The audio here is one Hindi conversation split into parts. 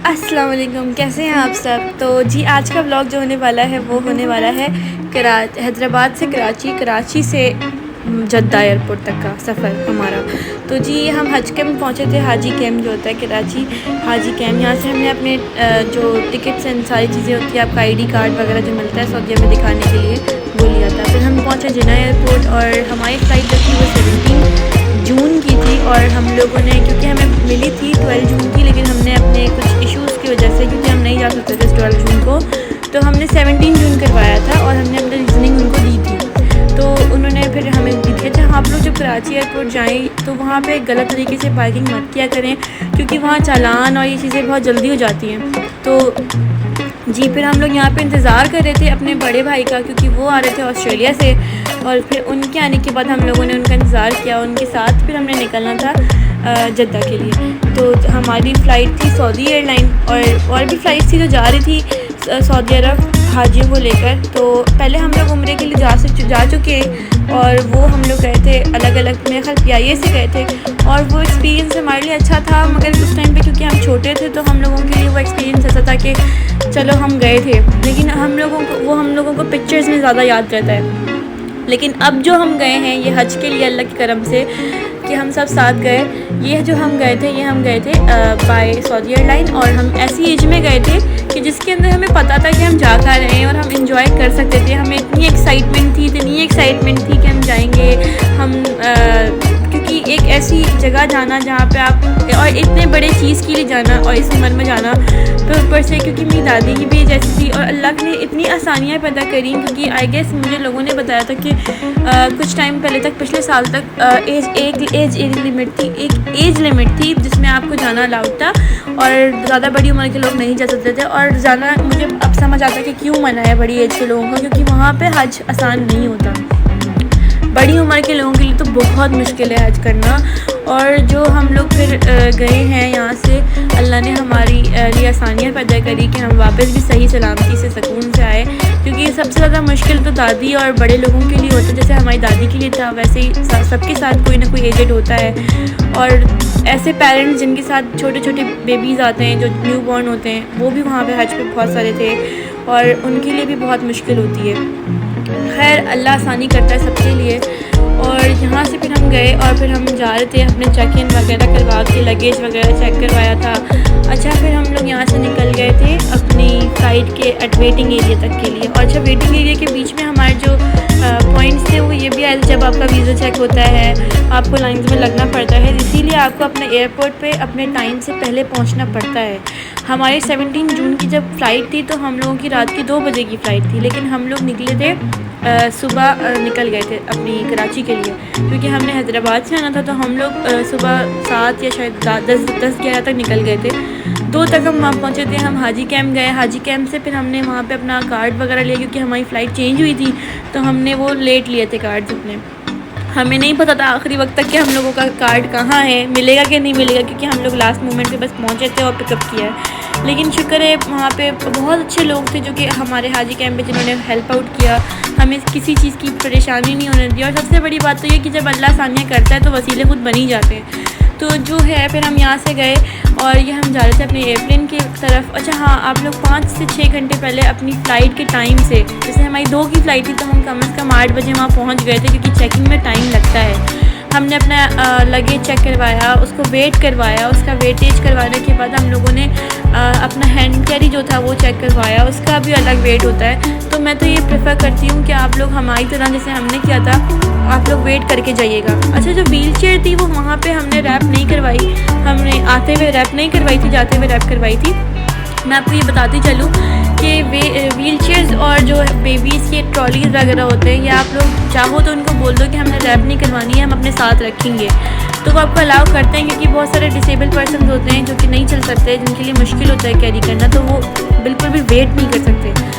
अस्सलाम वालेकुम, कैसे हैं आप सब। तो जी आज का व्लॉग जो होने वाला है वो होने वाला है हैदराबाद से कराची से जद्दा एयरपोर्ट तक का सफ़र हमारा। तो जी हम हज कैम्प पहुँचे थे, हाजी कैम्प जो होता है कराची हाजी कैम्प। यहाँ से हमने अपने जो टिकट्स एंड सारी चीज़ें होती है, आपका आईडी कार्ड वगैरह जो मिलता है सऊदीया में दिखाने के लिए, वो लिया था। फिर हम पहुँचे जिना एयरपोर्ट और हमारी फ़्लाइट जो थी वो 17 जून की थी। और हम लोगों ने, क्योंकि हमें मिली थी 12 जून की, लेकिन हमने अपने कुछ इश्यूज़ की वजह से, क्योंकि हम नहीं जा सकते थे 12 जून को, तो हमने 17 जून करवाया था और हमने अपनी रीज़निंग उनको दी थी। तो उन्होंने फिर हमें दी थी, अच्छा आप लोग जब कराची एयरपोर्ट जाएँ तो वहाँ पे गलत तरीके से पार्किंग मत किया करें, क्योंकि वहाँ चालान और ये चीज़ें बहुत जल्दी हो जाती हैं। तो जी फिर हम लोग यहाँ पे इंतज़ार कर रहे थे अपने बड़े भाई का, क्योंकि वो आ रहे थे ऑस्ट्रेलिया से। और फिर उनके आने के बाद हम लोगों ने उनका इंतज़ार किया, उनके साथ फिर हमने निकलना था जद्दा के लिए। तो हमारी फ़्लाइट थी सऊदी एयरलाइन, और भी फ़्लाइट थी जो जा रही थी सऊदी अरब हाजियों को लेकर। तो पहले हम लोग उम्रे के लिए जा चुके, और वो हम लोग गए थे अलग अलग, मेरे ख्याल PIA से गए थे। और वो एक्सपीरियंस हमारे लिए अच्छा था, मगर उस टाइम पे क्योंकि हम छोटे थे तो हम लोगों के लिए वो एक्सपीरियंस ऐसा था कि चलो हम गए थे, लेकिन हम लोगों को पिक्चर्स में ज़्यादा याद रहता है। लेकिन अब जो हम गए हैं ये हज के लिए, अल्लाह के करम से कि हम सब साथ गए। ये जो हम गए थे बाय सऊदी एयरलाइन, और हम ऐसी एज में गए थे कि जिसके अंदर हमें पता था कि हम जा कर रहे हैं और हम इंजॉय कर सकते थे। हमें इतनी एक्साइटमेंट थी कि हम जाएंगे, हम क्योंकि एक ऐसी जगह जाना जहाँ पे आप, और इतने बड़े चीज़ के लिए जाना और इस उम्र में जाना, तो ऊपर से क्योंकि मेरी दादी की भी एज ऐसी थी, और अल्लाह ने इतनी आसानियाँ पैदा करी, क्योंकि आई गेस मुझे लोगों ने बताया था कि कुछ टाइम पहले तक, पिछले साल तक एक एज लिमिट थी जिसमें आपको जाना अलाउड था, और ज़्यादा बड़ी उम्र के लोग नहीं जा सकते थे। और जाना, मुझे अब समझ आता है कि क्यों मना है बड़ी एज के लोगों को, क्योंकि वहाँ पे हज आसान नहीं होता। बड़ी उम्र के लोगों के लिए तो बहुत मुश्किल है हज करना। और जो हम लोग फिर गए हैं यहाँ से, अल्लाह ने हमारी लिए आसानियाँ पैदा करी कि हम वापस भी सही सलामती से सुकून से आए, क्योंकि सबसे ज़्यादा मुश्किल तो दादी और बड़े लोगों के लिए होता है। जैसे हमारी दादी के लिए था, वैसे ही सबके साथ कोई ना कोई एजेड होता है, और ऐसे पेरेंट्स जिनके साथ छोटे छोटे बेबीज़ आते हैं, जो न्यू बॉर्न होते हैं, वो भी वहाँ पर हज पे बहुत सारे थे, और उनके लिए भी बहुत मुश्किल होती है। खैर अल्लाह आसानी करता है सबके लिए। और यहाँ से फिर हम गए, और फिर हम जा रहे थे अपने चेक इन वगैरह करवा के, लगेज वगैरह चेक करवाया था। अच्छा फिर हम लोग यहाँ से निकल गए थे अपनी फ़्लाइट के वेटिंग एरिया तक के लिए। और अच्छा वेटिंग एरिया के बीच में हमारे जो पॉइंट्स थे वो ये भी आए, जब आपका वीज़ा चेक होता है आपको लाइन्स में लगना पड़ता है, इसीलिए आपको अपने एयरपोर्ट पे अपने टाइम से पहले पहुंचना पड़ता है। हमारी 17 जून की जब फ़्लाइट थी तो हम लोगों की रात की 2 बजे की फ़्लाइट थी, लेकिन हम लोग निकले थे सुबह निकल गए थे अपनी कराची के लिए, क्योंकि हमने हैदराबाद से आना था। तो हम लोग सुबह 7 या शायद 10-11 तक निकल गए थे। 2 तक हम वहाँ पहुँचे थे। हम हाजी कैम्प गए, हाजी कैम्प से फिर हमने वहाँ पे अपना कार्ड वगैरह लिया, क्योंकि हमारी फ़्लाइट चेंज हुई थी, तो हमने वो लेट लिए थे कार्ड्स अपने। हमें नहीं पता था आखिरी वक्त तक कि हम लोगों का कार्ड कहाँ है, मिलेगा कि नहीं मिलेगा, क्योंकि हम लोग लास्ट मोमेंट पे बस पहुँचे थे और पिकअप किया है। लेकिन शुक्र है वहाँ पे बहुत अच्छे लोग थे जो कि हमारे हाजी कैम्प में, जिन्होंने हेल्प आउट किया, हमें किसी चीज़ की परेशानी नहीं होने दी। और सबसे बड़ी बात तो ये कि जब अल्लाह आसानियाँ करता है तो वसीले खुद बन ही जाते हैं। तो जो है फिर हम यहाँ से गए, और ये हम जा रहे थे अपने एयरप्लेन की तरफ। अच्छा हाँ, आप लोग 5 से 6 घंटे पहले अपनी फ़्लाइट के टाइम से, जैसे हमारी 2 की फ़्लाइट थी तो हम कम से कम 8 बजे वहाँ पहुँच गए थे, क्योंकि चेकिंग में टाइम लगता है। हमने अपना लगेज चेक करवाया, उसको वेट करवाया, उसका वेटेज करवाने के बाद हम लोगों ने अपना हैंड कैरी जो था वो चेक करवाया, उसका भी अलग वेट होता है। तो मैं तो ये प्रेफर करती हूँ कि आप लोग हमारी तरह, जैसे हमने किया था, आप लोग वेट करके जाइएगा। अच्छा जो व्हील चेयर थी वो वहाँ पे हमने रैप नहीं करवाई, हमने आते हुए रैप नहीं करवाई थी, जाते हुए रैप करवाई थी। मैं आपको ये बताती चलूँ कि व्हील चेयर्स और जो बेबीज़ के ट्रॉलीज़ वगैरह होते हैं, या आप लोग चाहो तो उनको बोल दो कि हमने रैप नहीं करवानी है, हम अपने साथ रखेंगे, तो वो आपको अलाउ करते हैं। क्योंकि बहुत सारे डिसेबल पर्सन होते हैं जो कि नहीं चल सकते, जिनके लिए मुश्किल होता है कैरी करना, तो वो बिल्कुल भी वेट नहीं कर सकते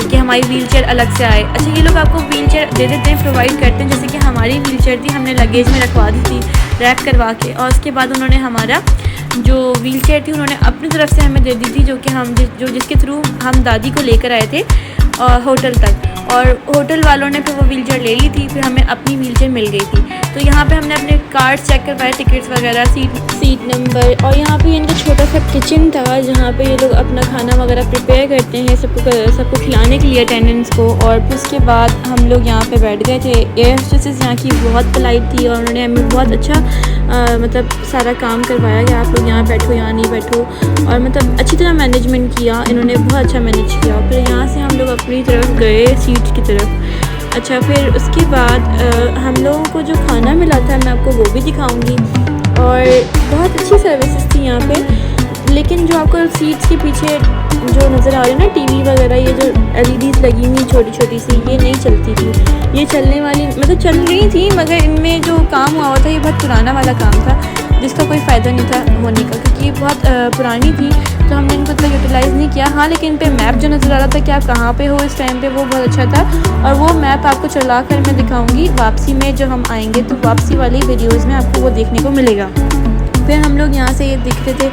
कि हमारी व्हील चेयर अलग से आए। अच्छा ये लोग आपको व्हील चेयर दे देते हैं, प्रोवाइड करते हैं। जैसे कि हमारी व्हील चेयर थी, हमने लगेज में रखवा दी थी रैप करवा के, और उसके बाद उन्होंने हमारा जो व्हील चेयर थी उन्होंने अपनी तरफ से हमें दे दी थी, जो कि हम जिसके थ्रू हम दादी को लेकर आए थे होटल तक, और होटल वालों ने फिर वो व्हील चेयर ले ली थी, फिर हमें अपनी व्हील चेयर मिल गई थी। तो यहाँ पे हमने अपने कार्ड चेक करवाए, टिकट्स वगैरह, सीट नंबर। और यहाँ पे इनका छोटा सा किचन था जहाँ पे ये लोग अपना खाना वगैरह प्रिपेयर करते हैं सबको खिलाने के लिए अटेंडेंट्स को। और फिर उसके बाद हम लोग यहाँ पे बैठ गए थे। एयर होस्टेसेस यहाँ की बहुत पोलाइट थी और उन्होंने हमें बहुत अच्छा मतलब सारा काम करवाया कि आप लोग यहाँ बैठो, यहाँ नहीं बैठो, और मतलब अच्छी तरह मैनेजमेंट किया इन्होंने, बहुत अच्छा मैनेज किया। फिर यहाँ से हम लोग अपनी तरफ गए सीट की तरफ। अच्छा, फिर उसके बाद हम लोगों को जो खाना मिला था मैं आपको वो भी दिखाऊंगी। और बहुत अच्छी सर्विसेज थी यहाँ पे। लेकिन जो आपको सीट्स के पीछे जो नज़र आ रही है ना टीवी वगैरह, ये जो LEDs लगी हुई छोटी छोटी सी, ये नहीं चलती थी। ये चलने वाली मतलब चल रही थी, मगर इनमें जो काम हुआ था ये बहुत पुराना वाला काम था जिसका कोई फ़ायदा नहीं था होने का, क्योंकि ये बहुत पुरानी थी तो हमने इनको इतना यूटिलाइज़ नहीं किया। हाँ, लेकिन इन पे मैप जो नज़र आ रहा था कि आप कहाँ पे हो इस टाइम पे, वो बहुत अच्छा था। और वो मैप आपको चला कर मैं दिखाऊंगी वापसी में, जब हम आएंगे तो वापसी वाली वीडियोज़ में आपको वो देखने को मिलेगा। फिर हम लोग यहाँ से ये दिख रहे थे,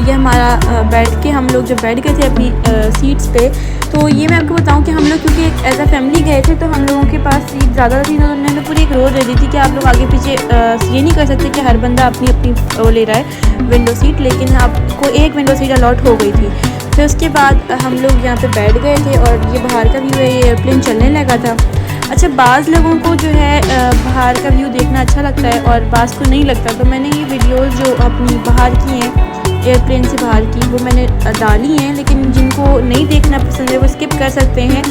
ये हमारा बैठ के हम लोग जब बैठ गए थे अपनी सीट्स पे, तो ये मैं आपको बताऊँ कि हम लोग क्योंकि एज अ फैमिली गए थे तो हम लोगों के पास सीट ज़्यादा थी, तो उन्होंने पूरी एक रो दे दी थी कि आप लोग आगे पीछे ये नहीं कर सकते कि हर बंदा अपनी अपनी वो ले रहा है विंडो सीट, लेकिन आपको एक विंडो सीट अलॉट हो गई थी। फिर उसके बाद हम लोग यहाँ पर बैठ गए थे और ये बाहर का व्यू है, ये एयरप्लेन चलने लगा था। अच्छा, बाज़ लोगों को जो है बाहर का व्यू देखना अच्छा लगता है और बाज़ को नहीं लगता, तो मैंने ये वीडियोस जो अपनी बाहर की हैं एयरप्लेन से बाहर की वो मैंने डाली हैं। लेकिन जिनको नहीं देखना पसंद है वो स्किप कर सकते हैं,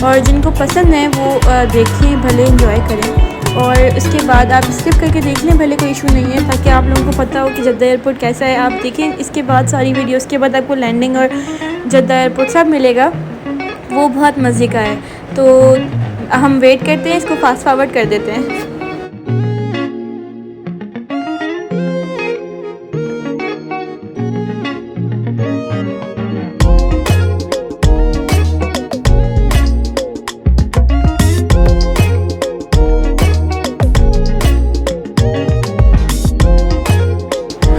और जिनको पसंद है वो देखें, भले एंजॉय करें। और उसके बाद आप स्किप करके देख लें, भले कोई इशू नहीं है, ताकि आप लोगों को पता हो कि जद्दा एयरपोर्ट कैसा है। आप देखें इसके बाद सारी वीडियोज़ के बाद आपको लैंडिंग और जद्दा एयरपोर्ट सब मिलेगा, वो बहुत मज़े का है। तो हम वेट करते हैं, इसको फास्ट फॉरवर्ड कर देते हैं।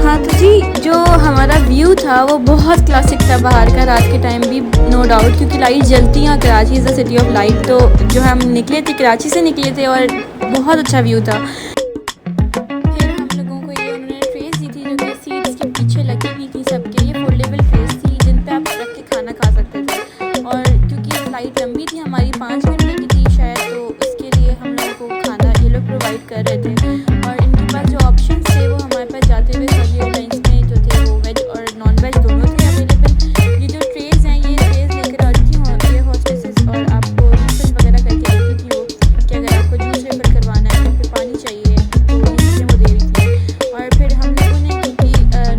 हाँ तो जी, जो हमारा व्यू था वो बहुत क्लासिक था बाहर का, रात के टाइम भी नो डाउट, क्योंकि लाइट जलती हैं। Karachi is the city of light. तो जो हम निकले थे कराची से निकले थे और बहुत अच्छा व्यू था। फिर हम लोगों को ये उन्होंने ट्रेस दी थी जो कि सीट्स के पीछे लगी हुई थी सबके, ये फोल्डेबल ट्रेस थी जिन पे आप रख के खाना खा सकते थे। और क्योंकि लाइट लंबी थी हमारी 5 घंटे की थी शायद, तो उसके लिए हम लोगों को खाना ये लोग प्रोवाइड कर रहे थे। और इनके पास जो ऑप्शन थे वो हमारे पास जाते हुए सभी एयरलाइंस में जो थे वो वेज और नॉन वेज दोनों थे अवेलेबल। ये जो ट्रेज़ हैं ये ट्रेज़ लेकर आ रही थी एयर होस्टेसेस, और आपको रिफिल वगैरह करके आती थी वो, कि अगर आपको जूस रेफर करवाना है या फिर पानी चाहिए तो ये वो दे रही थी। और फिर हम लोगों ने क्योंकि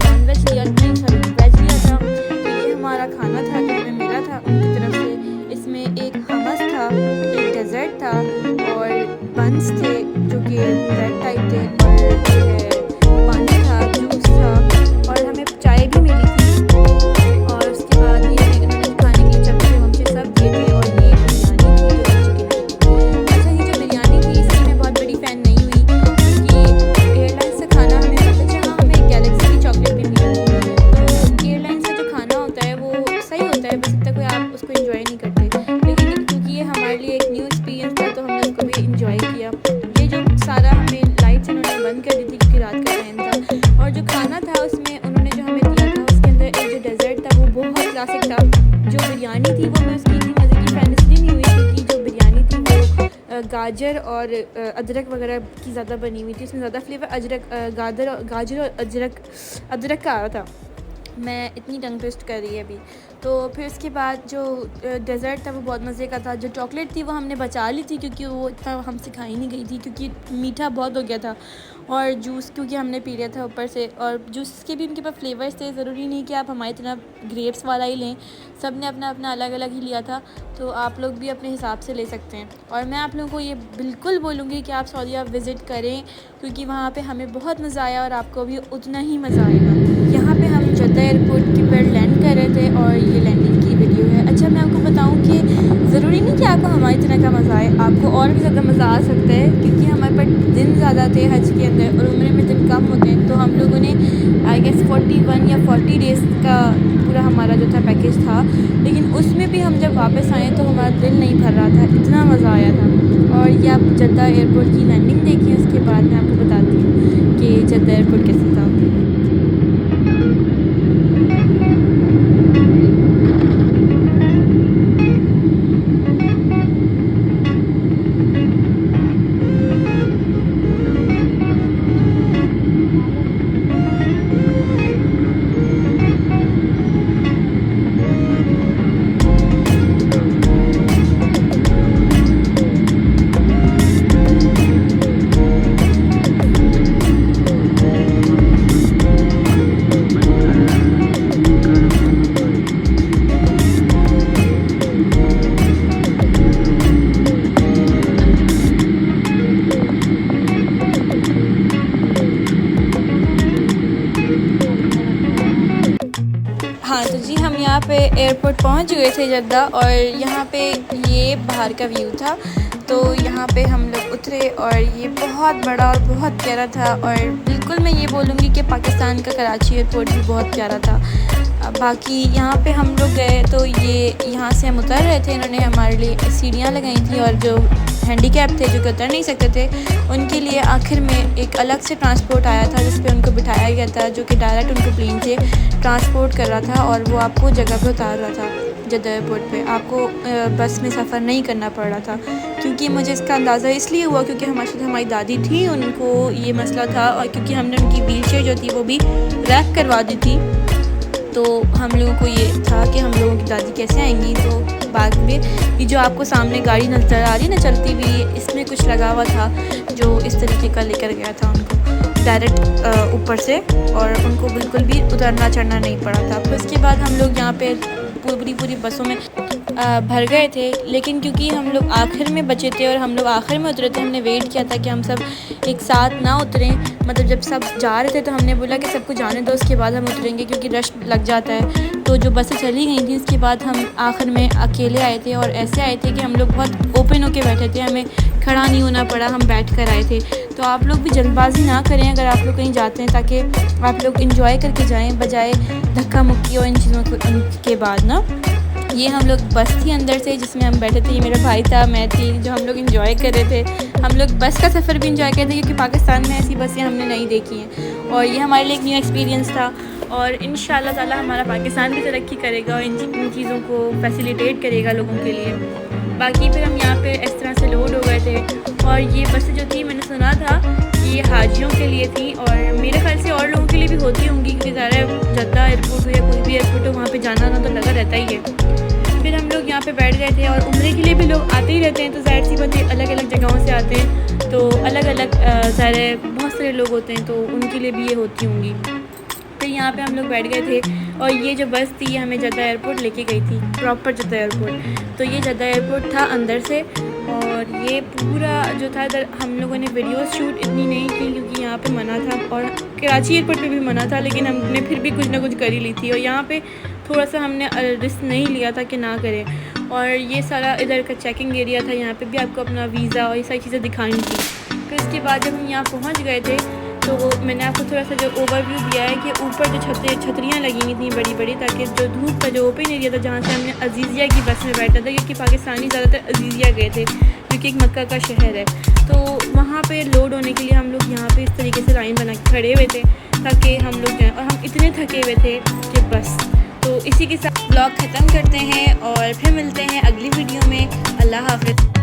नॉन वेज लिया, नहीं सॉरी वेज लिया था, तो ये हमारा खाना था जो हमें मिला था उनकी तरफ से। इसमें एक हमस था, एक डेजर्ट था और बंस थे जो कि ब्रेड टाइप थे, और जो है पानी था, जूस था, और हमें चाय भी मिली थी। और उसके बाद ये इन्होंने खाने के लिए चमचे वमचे सब दिए थे। और ये बिरयानी थी जो चिकन। अच्छा, ये जो बिरयानी थी इसकी मैं बहुत बड़ी फ़ैन नहीं हुई, क्योंकि एयरलाइन से खाना हमें पता चला, हमें गैलेक्सी की चॉकलेट भी मिली थी। तो एयरलाइन का जो खाना होता है वो सही होता है, बस इतना कोई आप उसको इन्जॉय नहीं करते, लेकिन क्योंकि ये हमारे लिए एक न्यू एक्सपीरियंस था तो हमने उसको भी इन्जॉय किया। ये जो सारा हमें लाइट्स उन्होंने बंद कर दी थी क्योंकि रात का टाइम था। और जो खाना था उसमें उन्होंने जो हमें दिया था उसके अंदर एक जो डेजर्ट था वो बहुत क्लासिक था। जो बिरयानी थी वो मैं उसकी इतनी मज़े की फ़ैन इसलिए नहीं हुई क्योंकि जो बिरयानी थी वो गाजर और अदरक वगैरह की ज़्यादा बनी हुई थी, उसमें ज़्यादा फ्लेवर गाजर और अदरक का आ रहा था। मैं इतनी टंग ट्विस्ट कर रही है अभी। तो फिर उसके बाद जो डेज़र्ट था वो बहुत मज़े का था। जो चॉकलेट थी वो हमने बचा ली थी क्योंकि वो इतना हमसे खाई नहीं गई थी, क्योंकि मीठा बहुत हो गया था। और जूस क्योंकि हमने पी लिया था ऊपर से, और जूस के भी उनके पास फ्लेवर्स थे, ज़रूरी नहीं कि आप हमारी तरह ग्रेप्स वाला ही लें, सब ने अपना अपना अलग अलग ही लिया था, तो आप लोग भी अपने हिसाब से ले सकते हैं। और मैं आप लोगों को ये बिल्कुल बोलूँगी कि आप सऊदीया विज़िट करें, क्योंकि वहाँ पे हमें बहुत मज़ा आया और आपको भी उतना ही मज़ा आएगा। यहाँ पे हम जद्दा एयरपोर्ट के पर लैंड कर रहे थे और ये लैंडिंग की वीडियो है। अच्छा, मैं आपको बताऊँ कि ज़रूरी नहीं कि आपको हमारी तरह का मज़ा आए, आपको और भी ज़्यादा मज़ा आ सकता है, क्योंकि हमारे पास दिन ज़्यादा थे हज के अंदर और उम्र में दिन कम होते हैं। तो हम लोगों ने आई गेस 41 या 40 डेज़ का पूरा हमारा जो था पैकेज था, लेकिन उसमें भी हम जब वापस आए तो हमारा दिल नहीं भर रहा था, इतना मज़ा आया था। और ये आप जद्दा एयरपोर्ट की लैंडिंग देखिए, उसके बाद मैं आपको बताती हूँ कि जद्दा एयरपोर्ट कैसे था। हाँ तो जी, हम यहाँ पे एयरपोर्ट पहुँच गए थे जद्दा, और यहाँ पे ये बाहर का व्यू था। तो यहाँ पे हम लोग उतरे और ये बहुत बड़ा और बहुत प्यारा था, और बिल्कुल मैं ये बोलूँगी कि पाकिस्तान का कराची एयरपोर्ट भी बहुत प्यारा था। बाकी यहाँ पे हम लोग गए तो ये यहाँ से हम उतर रहे थे, इन्होंने हमारे लिए सीढ़ियाँ लगाई थी, और जो हैंडीकैप थे जो कि उतर नहीं सकते थे उनके लिए आखिर में एक अलग से ट्रांसपोर्ट आया था जिस पे उनको बिठाया गया था, जो कि डायरेक्ट उनको प्लेन से ट्रांसपोर्ट कर रहा था, और वो आपको जगह पे उतार रहा था जद्दा एयरपोर्ट पे। आपको बस में सफ़र नहीं करना पड़ रहा था, क्योंकि मुझे इसका अंदाज़ा इसलिए हुआ क्योंकि हमारे साथ हमारी दादी थी, उनको ये मसला था, और क्योंकि हमने उनकी व्हीलचेयर जो थी वो भी रैक करवा दी थी, तो हम लोगों को ये था कि हम लोगों की दादी कैसे आएंगी। तो बाद में ये जो आपको सामने गाड़ी नज़र आ रही है ना चलती हुई, इसमें कुछ लगा हुआ था जो इस तरीके का लेकर गया था उनको डायरेक्ट ऊपर से, और उनको बिल्कुल भी उतरना चढ़ना नहीं पड़ा था। फिर उसके बाद हम लोग यहाँ पे पूरी बसों में भर गए थे, लेकिन क्योंकि हम लोग आखिर में बचे थे और हम लोग आखिर में उतरे थे, हमने वेट किया था कि हम सब एक साथ ना उतरें। मतलब जब सब जा रहे थे तो हमने बोला कि सबको जाने दो, उसके बाद हम उतरेंगे, क्योंकि रश लग जाता है। तो जो बसें चली गई थी उसके बाद हम आखिर में अकेले आए थे, और ऐसे आए थे कि हम लोग बहुत ओपन होके बैठे थे, हमें खड़ा नहीं होना पड़ा, हम बैठ कर आए थे। तो आप लोग भी जल्दबाजी ना करें अगर आप लोग कहीं जाते हैं, ताकि आप लोग इंजॉय करके जाएं बजाय धक्का मुक्की और इन चीज़ों के बाद ना। ये हम लोग बस थी अंदर से जिसमें हम बैठे थे, ये मेरा भाई था, मैं थी, जो हम लोग इंजॉय कर रहे थे। हम लोग बस का सफ़र भी इंजॉय करते थे क्योंकि पाकिस्तान में ऐसी बसें हमने नहीं देखी हैं, और ये हमारे लिए एक न्यू एक्सपीरियंस था। और इंशाल्लाह ताला हमारा पाकिस्तान भी तरक्की करेगा और इन चीज़ों को फैसिलिटेट करेगा लोगों के लिए। बाकी फिर हम यहाँ पे इस तरह से लोड हो गए थे, और ये बसें जो थी मैंने सुना था कि ये हाजियों के लिए थी, और मेरे ख्याल से और लोगों के लिए भी होती होंगी, क्योंकि ज़्यादा जद्दा एयरपोर्ट हो या कोई भी एयरपोर्ट हो वहाँ पे जाना ना तो लगा रहता ही है। फिर हम लोग यहाँ पे बैठ गए थे, और उम्रे के लिए भी लोग आते ही रहते हैं, तो ज़ाहिर सी बात है अलग अलग जगहों से आते हैं, तो अलग अलग ज़ाहिर बहुत सारे लोग होते हैं, तो उनके लिए भी ये होती होंगी। फिर यहाँ पे हम लोग बैठ गए थे, और ये जो बस थी ये हमें जद्दा एयरपोर्ट लेके गई थी, प्रॉपर जद्दा एयरपोर्ट। तो ये जद्दा एयरपोर्ट था अंदर से, और ये पूरा जो था इधर हम लोगों ने वीडियो शूट इतनी नहीं की क्योंकि यहाँ पे मना था, और कराची एयरपोर्ट पे भी मना था, लेकिन हमने फिर भी कुछ ना कुछ कर ही ली थी, और यहाँ पे थोड़ा सा हमने रिस्क नहीं लिया था कि ना करें। और ये सारा इधर का चेकिंग एरिया था, यहाँ पे भी आपको अपना वीज़ा और ये सारी चीज़ें दिखानी थी। फिर उसके बाद जब हम यहाँ पहुँच गए थे तो मैंने आपको थोड़ा सा जो ओवरव्यू दिया है कि ऊपर जो छतरियाँ लगी हुई थी बड़ी बड़ी, ताकि जो धूप का जो ओपन एरिया था जहाँ से हमने अजीज़िया की बस में बैठा था, क्योंकि पाकिस्तानी ज़्यादातर अजीज़िया गए थे जो कि एक मक्का का शहर है, तो वहाँ पे लोड होने के लिए हम लोग यहाँ पे इस तरीके से लाइन बना के खड़े हुए थे ताकि हम लोग जाएँ, और हम इतने थके हुए थे कि बस। तो इसी के साथ ब्लॉग ख़त्म करते हैं और फिर मिलते हैं अगली वीडियो में। अल्लाह हाफ़िज़।